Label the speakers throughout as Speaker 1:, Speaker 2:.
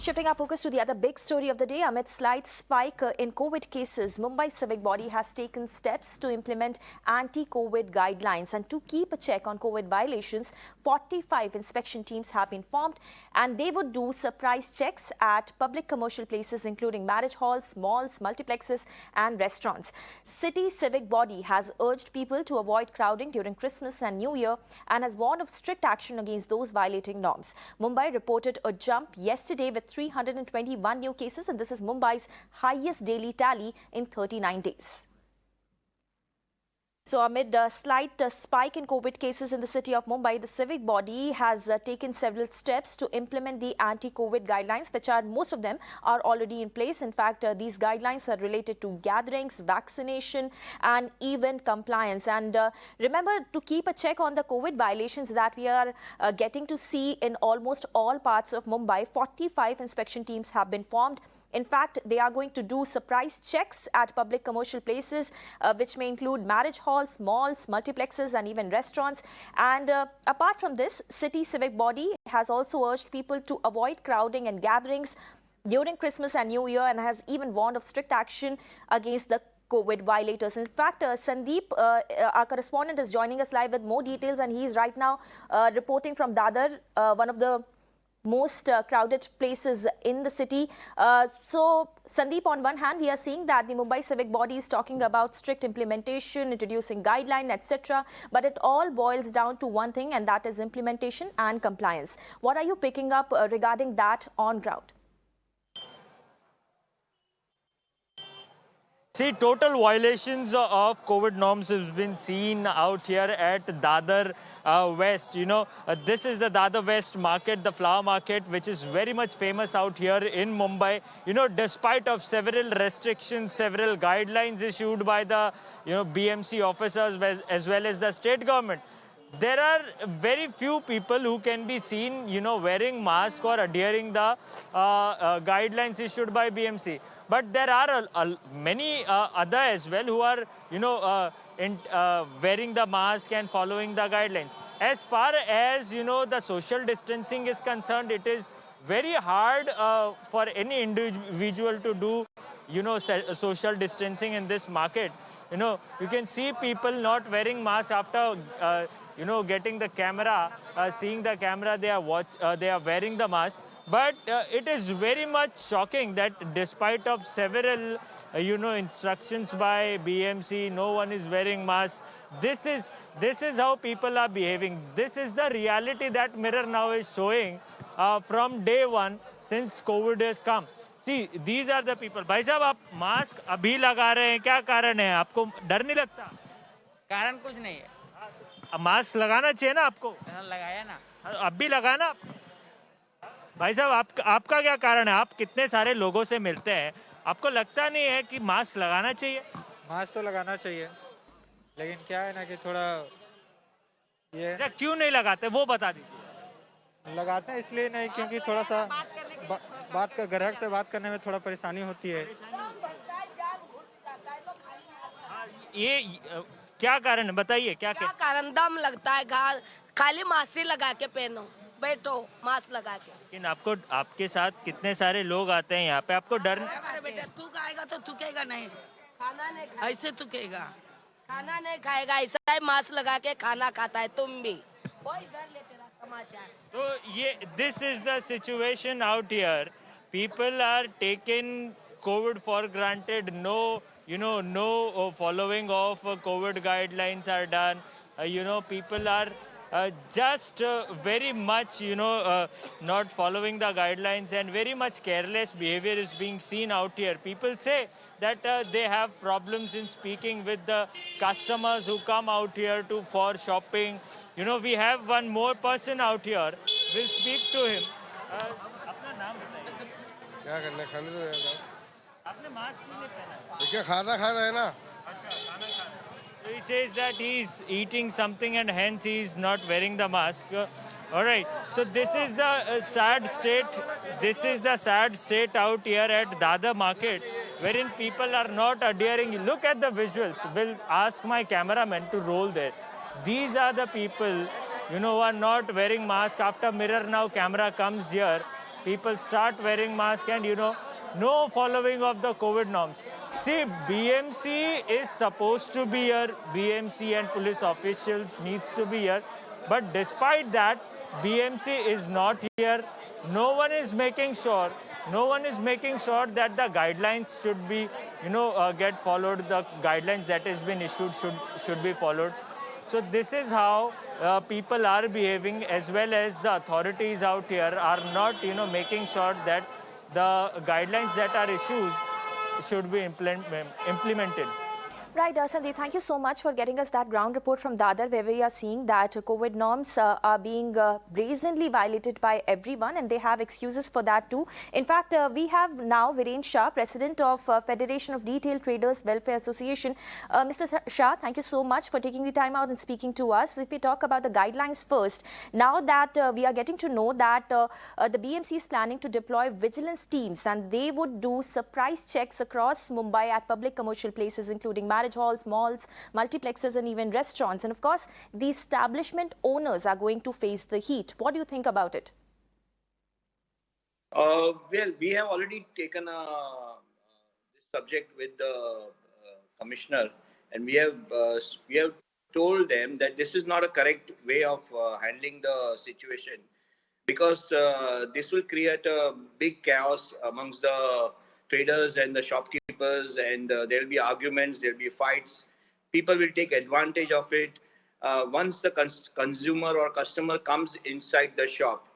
Speaker 1: Shifting our focus to the other big story of the day, amid slight spike in COVID cases, Mumbai Civic Body has taken steps to implement anti-COVID guidelines. And to keep a check on COVID violations, 45 inspection teams have been formed, and they would do surprise checks at public commercial places, including marriage halls, malls, multiplexes, and restaurants. City Civic Body has urged people to avoid crowding during Christmas and New Year and has warned of strict action against those violating norms. Mumbai reported a jump yesterday with 321 new cases, and this is Mumbai's highest daily tally in 39 days. So amid a slight spike in COVID cases in the city of Mumbai, the civic body has taken several steps to implement the anti-COVID guidelines, which are, most of them are already in place. In fact, these guidelines are related to gatherings, vaccination and event compliance. And remember to keep a check on the COVID violations that we are getting to see in almost all parts of Mumbai. 45 inspection teams have been formed. In fact, they are going to do surprise checks at public commercial places, which may include marriage halls, malls, multiplexes, and even restaurants. And apart from this, City Civic Body has also urged people to avoid crowding and gatherings during Christmas and New Year, and has even warned of strict action against the COVID violators. In fact, Sandeep, our correspondent, is joining us live with more details, and he is right now reporting from Dadar, one of the most crowded places in the city. So, Sandeep, on one hand, we are seeing that the Mumbai Civic Body is talking about strict implementation, introducing guidelines, etc. But it all boils down to one thing, and that is implementation and compliance. What are you picking up regarding that on ground?
Speaker 2: See, total violations of COVID norms have been seen out here at Dadar West. This is the Dadar West market, the flower market, which is very much famous out here in Mumbai. Despite of several restrictions, several guidelines issued by the, BMC officers as well as the state government, there are very few people who can be seen, wearing masks or adhering the guidelines issued by BMC. But there are many other as well who are, wearing the mask and following the guidelines. As far as, the social distancing is concerned, it is very hard for any individual to do, social distancing in this market. You can see people not wearing masks after, getting the camera, seeing the camera, they are wearing the mask. But it is very much shocking that despite of several, instructions by BMC, no one is wearing masks. This is how people are behaving. This is the reality that Mirror now is showing from day one since COVID has come. See, these are the people. भाई साहब, आप mask अभी लगा रहे हैं, क्या कारण है? आपको डर नहीं लगता?
Speaker 3: कारण कुछ नहीं है।
Speaker 2: मास्क लगाना चाहिए ना आपको?
Speaker 3: लगाया ना।
Speaker 2: अब भी लगाना। भाई साहब, आपका क्या कारण है? आप कितने सारे लोगों से मिलते हैं, आपको लगता नहीं है कि मास्क लगाना चाहिए?
Speaker 4: मास्क तो लगाना चाहिए, लेकिन क्या है ना कि थोड़ा ये
Speaker 2: क्यों नहीं लगाते वो बता दीजिए।
Speaker 4: लगाते हैं इसलिए नहीं क्योंकि थोड़ा सा ग्राहक से बात करने में थोड़ा परेशानी होती है।
Speaker 2: ये क्या कारण है बताइए? क्या
Speaker 5: कारण? दम लगता है, खाली मास्क लगा के पहनो, बैठो मास्क लगा के।
Speaker 2: लेकिन आपके साथ कितने सारे लोग आते हैं यहाँ पे, आपको डर
Speaker 5: नहीं? बेटा तू खाएगा तो थूकेगा नहीं, खाना नहीं खाएगा, ऐसे थूकेगा, खाना नहीं खाएगा, ऐसा ही मास्क लगा के खाना खाता है। तुम भी वही डर ले तेरा समाचार।
Speaker 2: तो ये this is the situation out here. People are taking COVID for granted. No, no following of COVID guidelines are done. People are just very much, not following the guidelines, and very much careless behavior is being seen out here. People say that they have problems in speaking with the customers who come out here for shopping. We have one more person out here. We'll speak to him. अपना नाम बताइए।
Speaker 6: क्या करना, खाने तो जाएगा।
Speaker 2: आपने mask क्यों नहीं पहना?
Speaker 6: देखिए, खाना खा रहे हैं ना।
Speaker 2: अच्छा, खाना खा रहे हैं। So he says that he's eating something and hence he's not wearing the mask. All right. So this is the sad state. This is the sad state out here at Dadar market, wherein people are not adhering. Look at the visuals. We'll ask my cameraman to roll there. These are the people, who are not wearing mask. After Mirror Now camera comes here, people start wearing masks and, no following of the COVID norms. See, BMC is supposed to be here. BMC and police officials needs to be here. But despite that, BMC is not here. No one is making sure. No one is making sure that the guidelines should be, get followed. The guidelines that has been issued should be followed. So this is how people are behaving, as well as the authorities out here are not, making sure that the guidelines that are issued should be implemented.
Speaker 1: Right, Sandeep, thank you so much for getting us that ground report from Dadar, where we are seeing that COVID norms are being brazenly violated by everyone, and they have excuses for that too. In fact, we have now Viren Shah, President of Federation of Retail Traders Welfare Association. Mr. Shah, thank you so much for taking the time out and speaking to us. If we talk about the guidelines first, now that we are getting to know that the BMC is planning to deploy vigilance teams, and they would do surprise checks across Mumbai at public commercial places, including marriage halls, malls, multiplexes, and even restaurants. And of course, the establishment owners are going to face the heat. What do you think about it?
Speaker 7: Well, we have already taken this subject with the commissioner, and we have told them that this is not a correct way of handling the situation, because this will create a big chaos amongst the traders and the shopkeepers, and there will be arguments, there will be fights. People will take advantage of it. Once the consumer or customer comes inside the shop,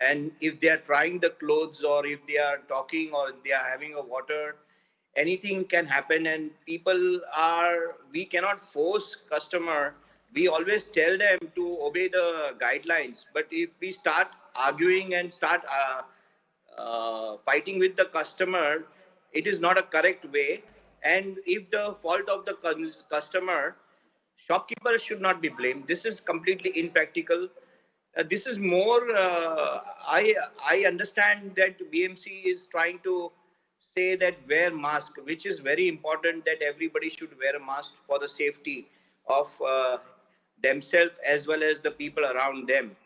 Speaker 7: and if they are trying the clothes, or if they are talking, or they are having a water, anything can happen. And we cannot force customer. We always tell them to obey the guidelines. But if we start arguing and start fighting with the customer, it is not a correct way. And if the fault of the customer, shopkeeper should not be blamed. This is completely impractical. This is more, I understand that BMC is trying to say that wear mask, which is very important, that everybody should wear a mask for the safety of themselves as well as the people around them.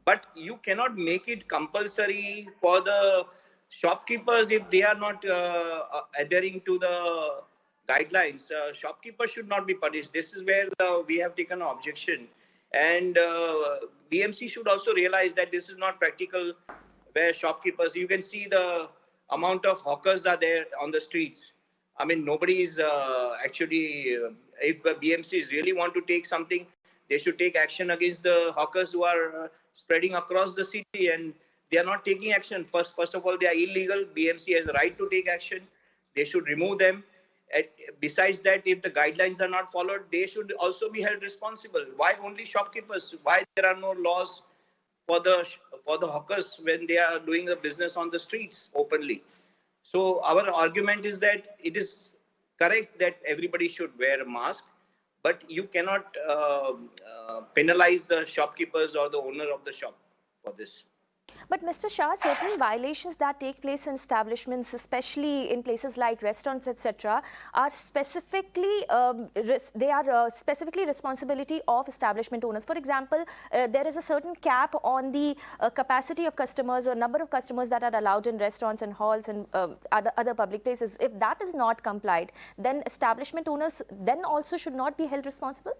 Speaker 7: But you cannot make it compulsory for the shopkeepers if they are not adhering to the guidelines. Shopkeepers should not be punished. This is where we have taken an objection. And BMC should also realize that this is not practical, where shopkeepers, you can see the amount of hawkers are there on the streets. I mean, nobody is actually, if BMC really want to take something, they should take action against the hawkers who are spreading across the city, and they are not taking action. First of all, they are illegal. BMC has the right to take action. They should remove them. Besides that, if the guidelines are not followed, they should also be held responsible. Why only shopkeepers? Why there are no laws for the hawkers when they are doing the business on the streets openly? So our argument is that it is correct that everybody should wear a mask, but you cannot penalize the shopkeepers or the owner of the shop for this.
Speaker 1: But Mr. Shah, certain violations that take place in establishments, especially in places like restaurants, etc., are specifically specifically responsibility of establishment owners. For example, there is a certain cap on the capacity of customers or number of customers that are allowed in restaurants and halls and other public places. If that is not complied, then establishment owners then also should not be held responsible?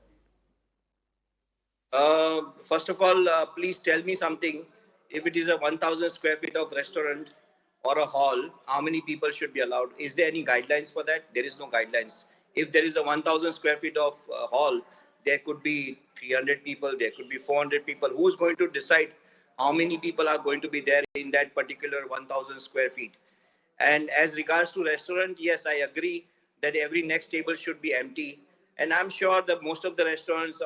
Speaker 7: First of all, please tell me something. If it is a 1,000 square feet of restaurant or a hall, how many people should be allowed? Is there any guidelines for that? There is no guidelines. If there is a 1,000 square feet of hall, there could be 300 people, there could be 400 people. Who is going to decide how many people are going to be there in that particular 1,000 square feet? And as regards to restaurant, yes, I agree that every next table should be empty. And I'm sure that most of the restaurants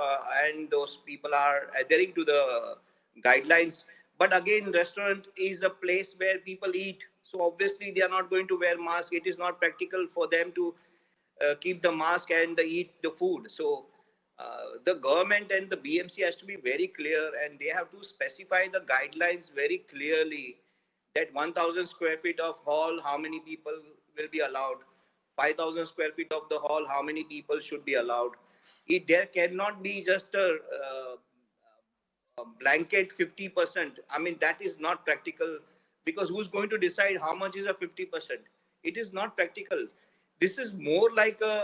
Speaker 7: and those people are adhering to the guidelines. But again, restaurant is a place where people eat. So obviously they are not going to wear masks. It is not practical for them to keep the mask and eat the food. So the government and the BMC has to be very clear, and they have to specify the guidelines very clearly, that 1,000 square feet of hall, how many people will be allowed? 5,000 square feet of the hall, how many people should be allowed? There cannot be just a blanket 50%. I mean, that is not practical. because who's going to decide how much is a 50%? It is not practical. This is more like a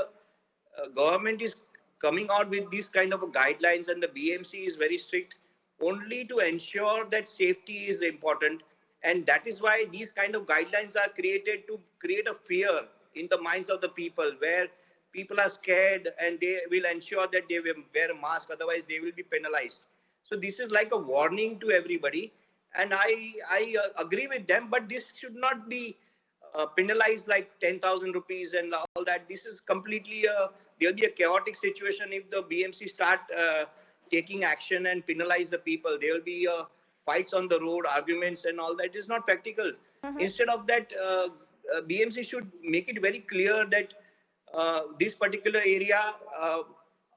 Speaker 7: government is coming out with these kind of guidelines, and the BMC is very strict only to ensure that safety is important. And that is why these kind of guidelines are created, to create a fear in the minds of the people, where people are scared and they will ensure that they will wear a mask, otherwise they will be penalized. So this is like a warning to everybody, and I agree with them, but this should not be penalized like 10,000 rupees and all that. This is completely there'll be a chaotic situation if the BMC start taking action and penalize the people. There will be fights on the road, arguments and all that. It is not practical. Instead of that, BMC should make it very clear that this particular area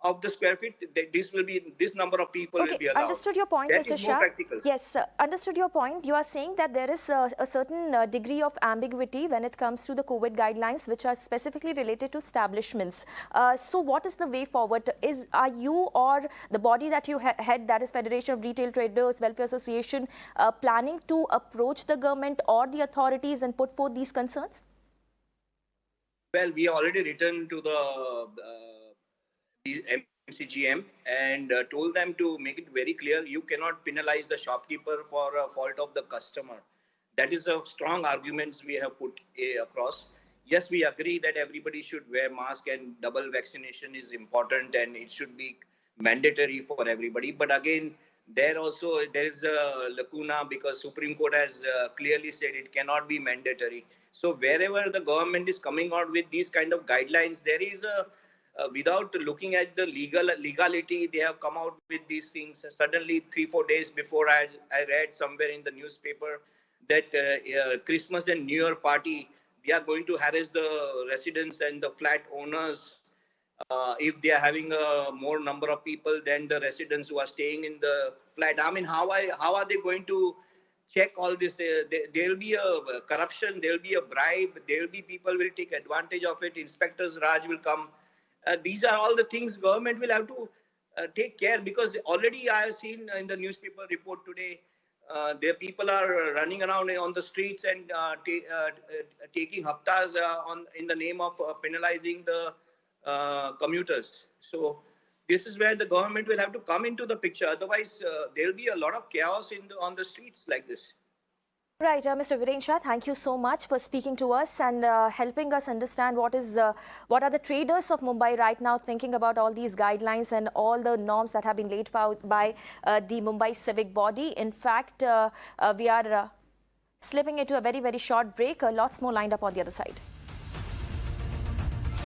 Speaker 7: of the square feet, this will be, this number of people will be allowed.
Speaker 1: Understood your point,
Speaker 7: That
Speaker 1: Mr.
Speaker 7: is more
Speaker 1: Shah.
Speaker 7: practical.
Speaker 1: Yes, understood your point. You are saying that there is a certain degree of ambiguity when it comes to the COVID guidelines, which are specifically related to establishments. So what is the way forward? Are you or the body that you head, that is Federation of Retail Traders Welfare Association, planning to approach the government or the authorities and put forth these concerns?
Speaker 7: Well, we already written to the MCGM and told them to make it very clear, you cannot penalize the shopkeeper for a fault of the customer. That is a strong arguments we have put across. Yes, we agree that everybody should wear mask and double vaccination is important and it should be mandatory for everybody. But again, there is a lacuna, because Supreme Court has clearly said it cannot be mandatory. So wherever the government is coming out with these kind of guidelines, there is a without looking at the legality, they have come out with these things. Suddenly, 3-4 days before, I read somewhere in the newspaper that Christmas and New Year party, they are going to harass the residents and the flat owners if they are having a more number of people than the residents who are staying in the flat. I mean, how are they going to check all this? There will be a corruption, there will be a bribe, there will be people will take advantage of it. Inspectors Raj will come. These are all the things government will have to take care, because already I have seen in the newspaper report today, there people are running around on the streets and taking haftas in the name of penalizing the commuters. So this is where the government will have to come into the picture. Otherwise, there will be a lot of chaos on the streets like this.
Speaker 1: Right, Mr. Viren Shah, thank you so much for speaking to us and helping us understand what are the traders of Mumbai right now thinking about all these guidelines and all the norms that have been laid out by the Mumbai civic body. In fact, we are slipping into a very, very short break. Lots more lined up on the other side.